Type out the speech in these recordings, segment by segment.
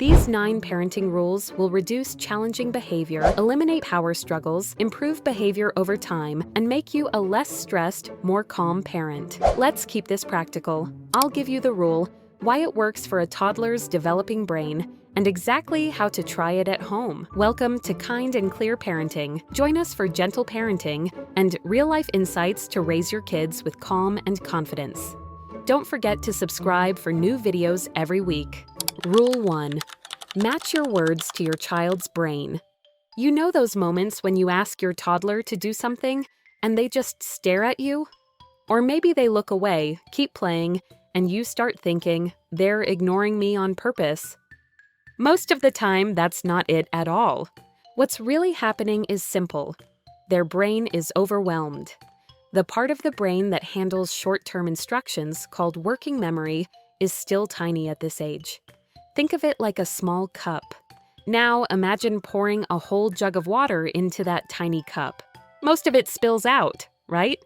These 9 parenting rules will reduce challenging behavior, eliminate power struggles, improve behavior over time, and make you a less stressed, more calm parent. Let's keep this practical. I'll give you the rule, why it works for a toddler's developing brain, and exactly how to try it at home. Welcome to Kind and Clear Parenting. Join us for gentle parenting and real-life insights to raise your kids with calm and confidence. Don't forget to subscribe for new videos every week. Rule 1. Match your words to your child's brain. You know those moments when you ask your toddler to do something and they just stare at you? Or maybe they look away, keep playing, and you start thinking, they're ignoring me on purpose. Most of the time, that's not it at all. What's really happening is simple. Their brain is overwhelmed. The part of the brain that handles short-term instructions, called working memory, is still tiny at this age. Think of it like a small cup. Now imagine pouring a whole jug of water into that tiny cup. Most of it spills out, right?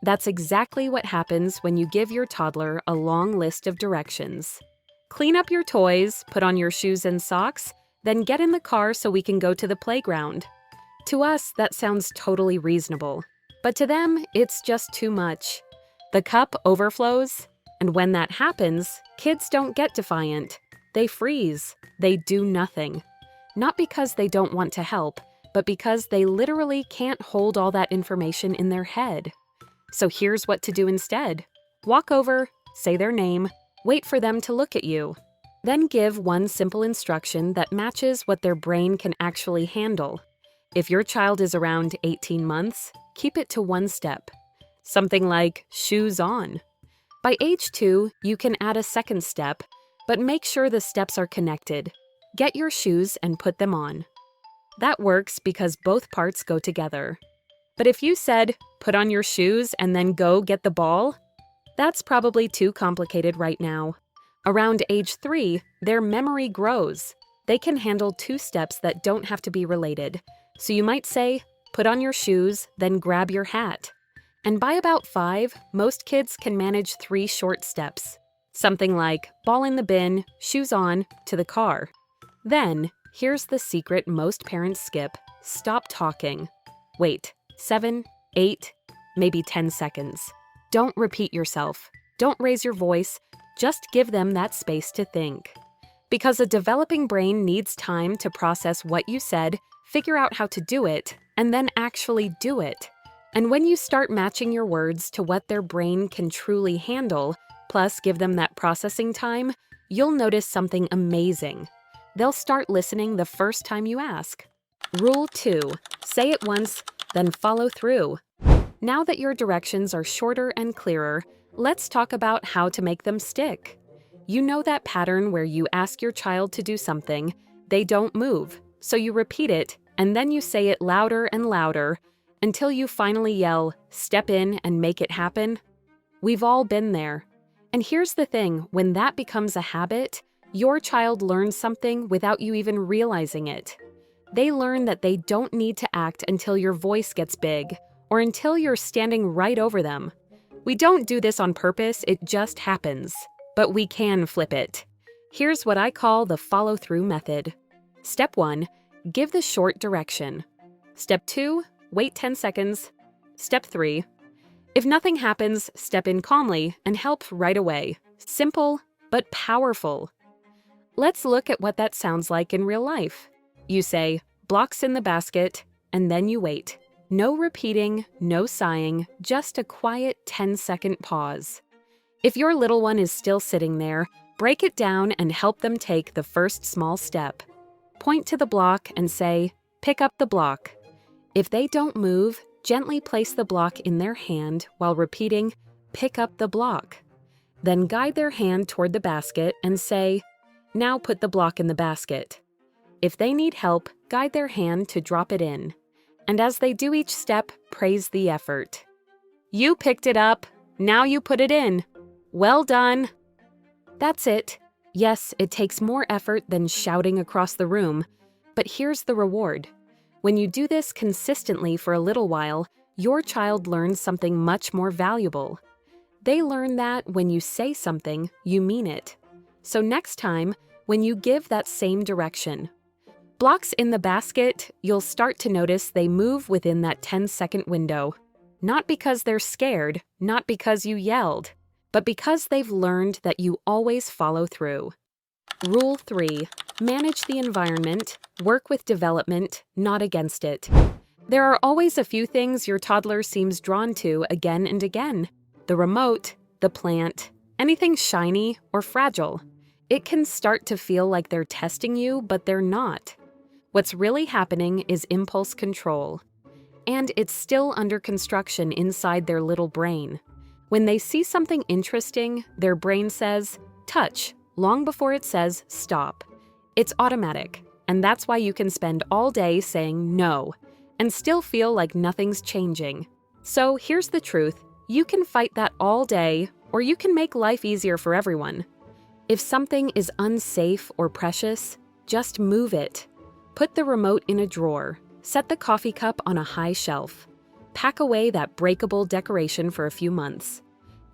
That's exactly what happens when you give your toddler a long list of directions. Clean up your toys, put on your shoes and socks, then get in the car so we can go to the playground. To us, that sounds totally reasonable. But to them, it's just too much. The cup overflows, and when that happens, kids don't get defiant. They freeze. They do nothing. Not because they don't want to help, but because they literally can't hold all that information in their head. So here's what to do instead. Walk over, say their name, wait for them to look at you. Then give one simple instruction that matches what their brain can actually handle. If your child is around 18 months, keep it to one step. Something like shoes on. By age 2, you can add a second step, but make sure the steps are connected. Get your shoes and put them on. That works because both parts go together. But if you said, put on your shoes and then go get the ball, that's probably too complicated right now. Around age 3, their memory grows. They can handle 2 steps that don't have to be related. So you might say, put on your shoes, then grab your hat. And by about 5, most kids can manage 3 short steps. Something like ball in the bin, shoes on, to the car. Then, here's the secret most parents skip. Stop talking. Wait, 7, 8, maybe 10 seconds. Don't repeat yourself. Don't raise your voice. Just give them that space to think. Because a developing brain needs time to process what you said, figure out how to do it, and then actually do it. And when you start matching your words to what their brain can truly handle, plus give them that processing time, you'll notice something amazing. They'll start listening the first time you ask. Rule 2. Say it once, then follow through. Now that your directions are shorter and clearer, let's talk about how to make them stick. You know that pattern where you ask your child to do something, they don't move, so you repeat it, and then you say it louder and louder until you finally yell, step in and make it happen? We've all been there. And here's the thing, when that becomes a habit, your child learns something without you even realizing it. They learn that they don't need to act until your voice gets big, or until you're standing right over them. We don't do this on purpose, it just happens. But we can flip it. Here's what I call the follow-through method. Step 1, give the short direction. Step 2, wait 10 seconds. Step 3, if nothing happens, step in calmly and help right away. Simple, but powerful. Let's look at what that sounds like in real life. You say, blocks in the basket, and then you wait. No repeating, no sighing, just a quiet 10-second pause. If your little one is still sitting there, break it down and help them take the first small step. Point to the block and say, pick up the block. If they don't move, gently place the block in their hand while repeating, pick up the block. Then guide their hand toward the basket and say, now put the block in the basket. If they need help, guide their hand to drop it in. And as they do each step, praise the effort. You picked it up, now you put it in. Well done. That's it. Yes, it takes more effort than shouting across the room, but here's the reward. When you do this consistently for a little while, your child learns something much more valuable. They learn that when you say something, you mean it. So next time, when you give that same direction. Blocks in the basket, you'll start to notice they move within that 10-second window. Not because they're scared, not because you yelled, but because they've learned that you always follow through. Rule 3. Manage the environment, work with development, not against it. There are always a few things your toddler seems drawn to again and again. The remote, the plant, anything shiny or fragile. It can start to feel like they're testing you, but they're not. What's really happening is impulse control. And it's still under construction inside their little brain. When they see something interesting, their brain says, touch, long before it says stop. It's automatic, and that's why you can spend all day saying no, and still feel like nothing's changing. So here's the truth. You can fight that all day, or you can make life easier for everyone. If something is unsafe or precious, just move it. Put the remote in a drawer. Set the coffee cup on a high shelf. Pack away that breakable decoration for a few months.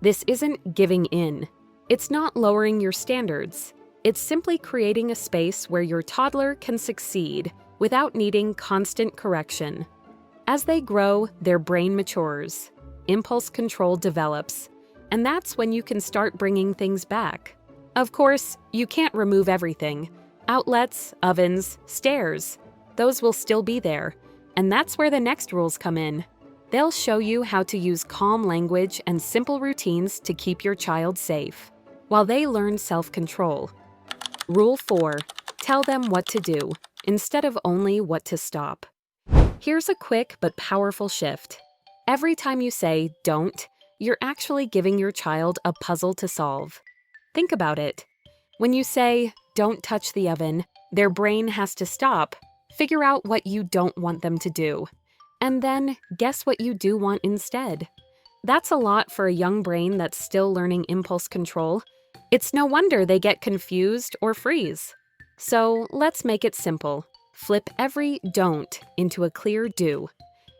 This isn't giving in. It's not lowering your standards. It's simply creating a space where your toddler can succeed without needing constant correction. As they grow, their brain matures. Impulse control develops. And that's when you can start bringing things back. Of course, you can't remove everything. Outlets, ovens, stairs. Those will still be there. And that's where the next rules come in. They'll show you how to use calm language and simple routines to keep your child safe, while they learn self-control. Rule 4. Tell them what to do, instead of only what to stop. Here's a quick but powerful shift. Every time you say, don't, you're actually giving your child a puzzle to solve. Think about it. When you say, don't touch the oven, their brain has to stop, figure out what you don't want them to do, and then guess what you do want instead. That's a lot for a young brain that's still learning impulse control. It's no wonder they get confused or freeze. So let's make it simple. Flip every don't into a clear do.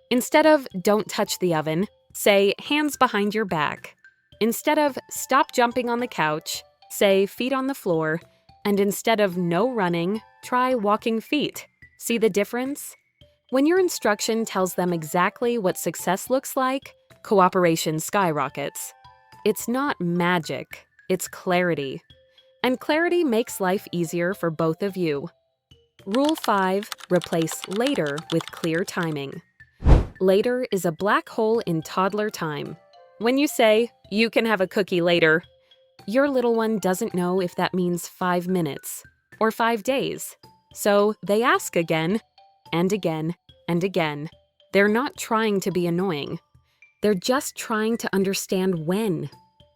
Instead of don't touch the oven, say hands behind your back. Instead of stop jumping on the couch, say feet on the floor. And instead of no running, try walking feet. See the difference? When your instruction tells them exactly what success looks like, cooperation skyrockets. It's not magic, it's clarity. And clarity makes life easier for both of you. Rule 5. Replace later with clear timing. Later is a black hole in toddler time. When you say, you can have a cookie later, your little one doesn't know if that means 5 minutes or 5 days. So they ask again and again and again. They're not trying to be annoying. They're just trying to understand when.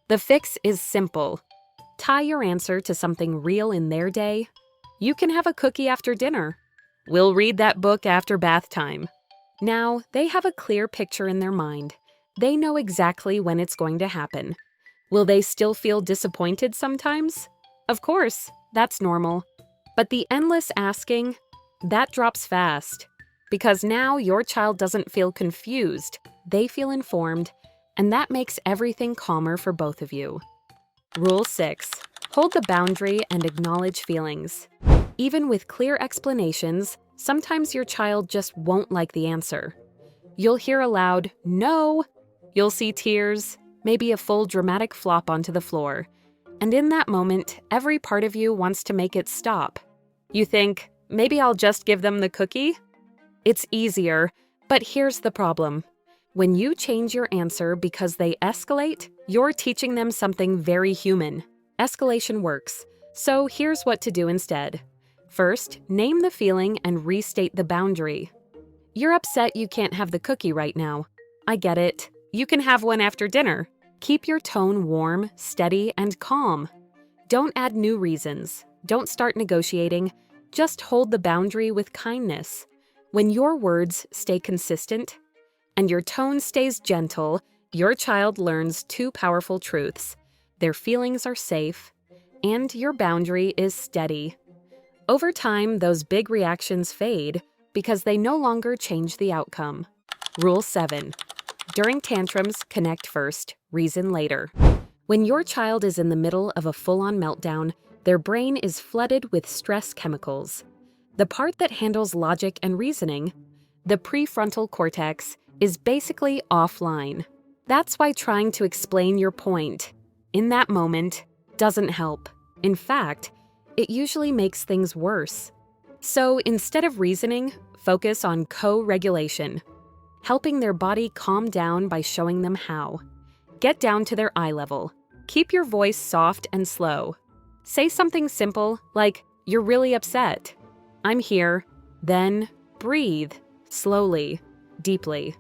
The fix is simple. Tie your answer to something real in their day. You can have a cookie after dinner. We'll read that book after bath time. Now, they have a clear picture in their mind. They know exactly when it's going to happen. Will they still feel disappointed sometimes? Of course, that's normal. But the endless asking, that drops fast. Because now your child doesn't feel confused, they feel informed, and that makes everything calmer for both of you. Rule 6. Hold the boundary and acknowledge feelings. Even with clear explanations, sometimes your child just won't like the answer. You'll hear a loud, no. You'll see tears, maybe a full dramatic flop onto the floor. And in that moment, every part of you wants to make it stop. You think, maybe I'll just give them the cookie? It's easier, but here's the problem. When you change your answer because they escalate, you're teaching them something very human. Escalation works. So here's what to do instead. First, name the feeling and restate the boundary. You're upset you can't have the cookie right now. I get it. You can have one after dinner. Keep your tone warm, steady, and calm. Don't add new reasons. Don't start negotiating. Just hold the boundary with kindness. When your words stay consistent and your tone stays gentle, your child learns 2 powerful truths. Their feelings are safe, and your boundary is steady. Over time, those big reactions fade because they no longer change the outcome. Rule 7. During tantrums, connect first, reason later. When your child is in the middle of a full-on meltdown, Their brain is flooded with stress chemicals. The part that handles logic and reasoning, the prefrontal cortex, is basically offline. That's why trying to explain your point in that moment doesn't help. In fact, it usually makes things worse. So instead of reasoning, focus on co-regulation, helping their body calm down by showing them how. Get down to their eye level. Keep your voice soft and slow. Say something simple like, "You're really upset." "I'm here." Then breathe, slowly, deeply.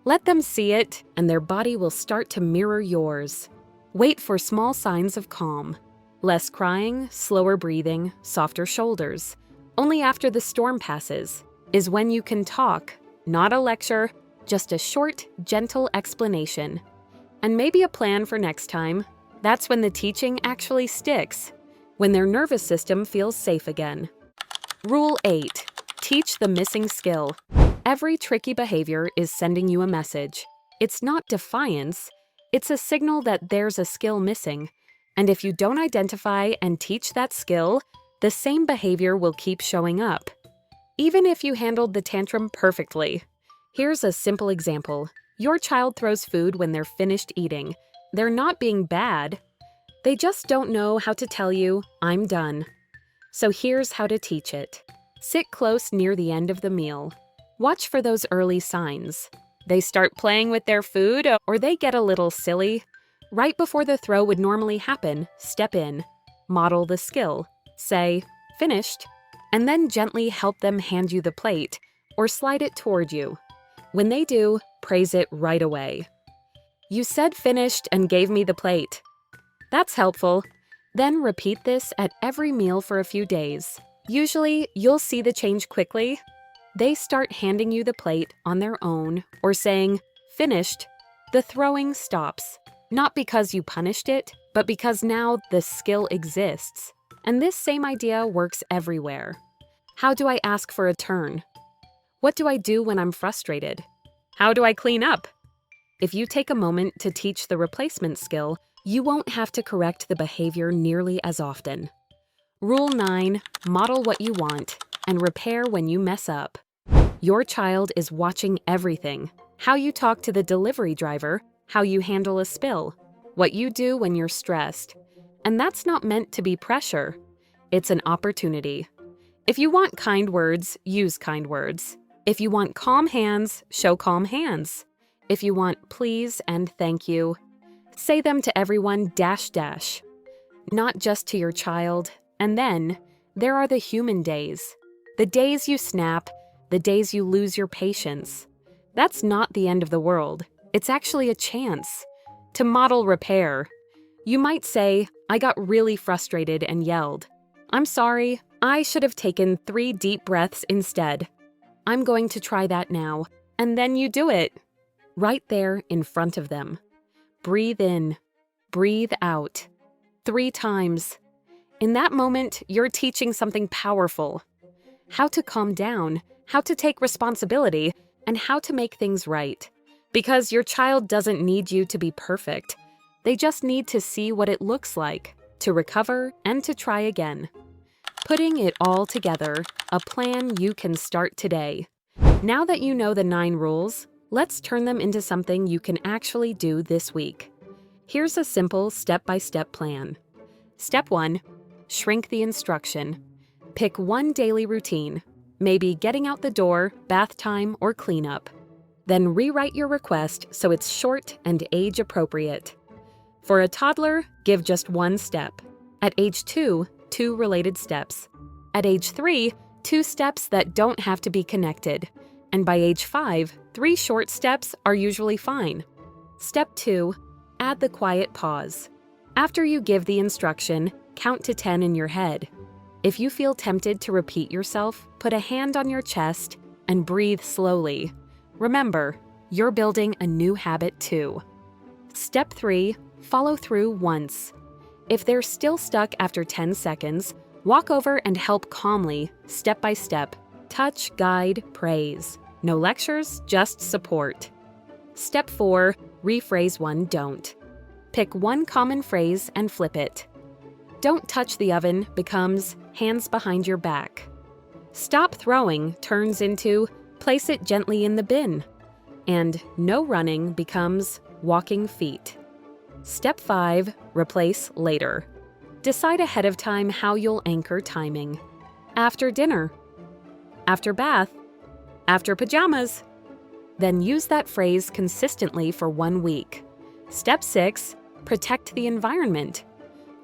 Let them see it, and their body will start to mirror yours. Wait for small signs of calm. Less crying, slower breathing, softer shoulders. Only after the storm passes is when you can talk, not a lecture, just a short, gentle explanation. And maybe a plan for next time. That's when the teaching actually sticks, when their nervous system feels safe again. Rule 8. Teach the missing skill. Every tricky behavior is sending you a message. It's not defiance, it's a signal that there's a skill missing. And if you don't identify and teach that skill, the same behavior will keep showing up, even if you handled the tantrum perfectly. Here's a simple example. Your child throws food when they're finished eating. They're not being bad. They just don't know how to tell you, "I'm done." So here's how to teach it. Sit close near the end of the meal. Watch for those early signs. They start playing with their food, or they get a little silly. Right before the throw would normally happen, step in. Model the skill. Say, "Finished," and then gently help them hand you the plate or slide it toward you. When they do, praise it right away. "You said finished and gave me the plate." That's helpful. Then repeat this at every meal for a few days. Usually, you'll see the change quickly. They start handing you the plate on their own or saying, "Finished." The throwing stops, not because you punished it, but because now the skill exists. And this same idea works everywhere. How do I ask for a turn? What do I do when I'm frustrated? How do I clean up? If you take a moment to teach the replacement skill, you won't have to correct the behavior nearly as often. Rule 9, model what you want and repair when you mess up. Your child is watching everything. How you talk to the delivery driver, how you handle a spill, what you do when you're stressed. And that's not meant to be pressure. It's an opportunity. If you want kind words, use kind words. If you want calm hands, show calm hands. If you want please and thank you, say them to everyone --, not just to your child. And then, there are the human days. The days you snap, the days you lose your patience. That's not the end of the world. It's actually a chance to model repair. You might say, "I got really frustrated and yelled. I'm sorry, I should have taken 3 deep breaths instead. I'm going to try that now." And then you do it. Right there in front of them. Breathe in, breathe out. 3 times. In that moment, you're teaching something powerful. How to calm down, how to take responsibility, and how to make things right. Because your child doesn't need you to be perfect. They just need to see what it looks like, to recover and to try again. Putting it all together, a plan you can start today. Now that you know the 9 rules, let's turn them into something you can actually do this week. Here's a simple step-by-step plan. Step 1, shrink the instruction. Pick one daily routine, maybe getting out the door, bath time, or cleanup. Then rewrite your request so it's short and age-appropriate. For a toddler, give just 1 step. At age 2, 2 related steps. At age 3, 2 steps that don't have to be connected. And by age 5, 3 short steps are usually fine. Step 2, add the quiet pause. After you give the instruction, count to 10 in your head. If you feel tempted to repeat yourself, put a hand on your chest and breathe slowly. Remember, you're building a new habit too. Step 3, follow through once. If they're still stuck after 10 seconds, walk over and help calmly, step by step. Touch, guide, praise. No lectures, just support. Step 4, rephrase one don't. Pick one common phrase and flip it. Don't touch the oven becomes hands behind your back. Stop throwing turns into place it gently in the bin. And no running becomes walking feet. Step 5, replace later. Decide ahead of time how you'll anchor timing. After dinner. After bath. After pajamas. Then use that phrase consistently for 1 week. Step 6, protect the environment.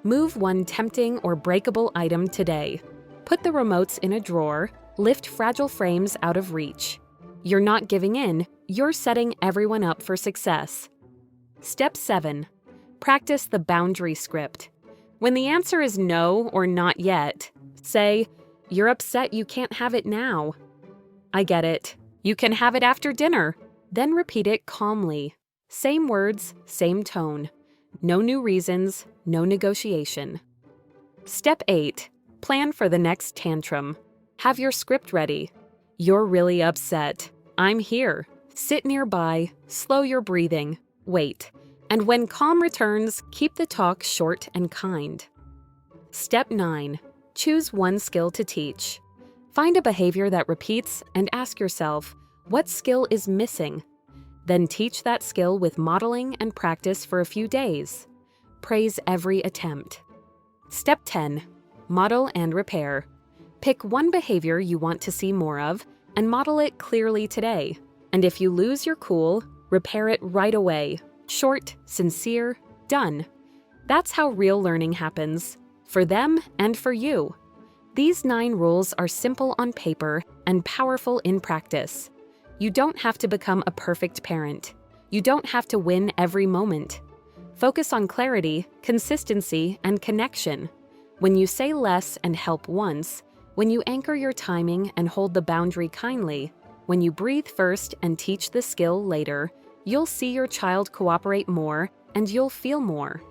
Move one tempting or breakable item today. Put the remotes in a drawer, lift fragile frames out of reach. You're not giving in, you're setting everyone up for success. Step 7, practice the boundary script. When the answer is no or not yet, say, "You're upset you can't have it now." "I get it. You can have it after dinner." Then repeat it calmly. Same words, same tone. No new reasons, no negotiation. Step 8, plan for the next tantrum. Have your script ready. You're really upset. I'm here. Sit nearby, slow your breathing, wait. And when calm returns, keep the talk short and kind. Step 9, choose one skill to teach. Find a behavior that repeats and ask yourself, what skill is missing? Then teach that skill with modeling and practice for a few days. Praise every attempt. Step 10, model and repair. Pick one behavior you want to see more of and model it clearly today. And if you lose your cool, repair it right away. Short, sincere, done. That's how real learning happens, for them and for you. These 9 rules are simple on paper and powerful in practice. You don't have to become a perfect parent. You don't have to win every moment. Focus on clarity, consistency, and connection. When you say less and help once, when you anchor your timing and hold the boundary kindly, when you breathe first and teach the skill later, you'll see your child cooperate more and you'll feel more.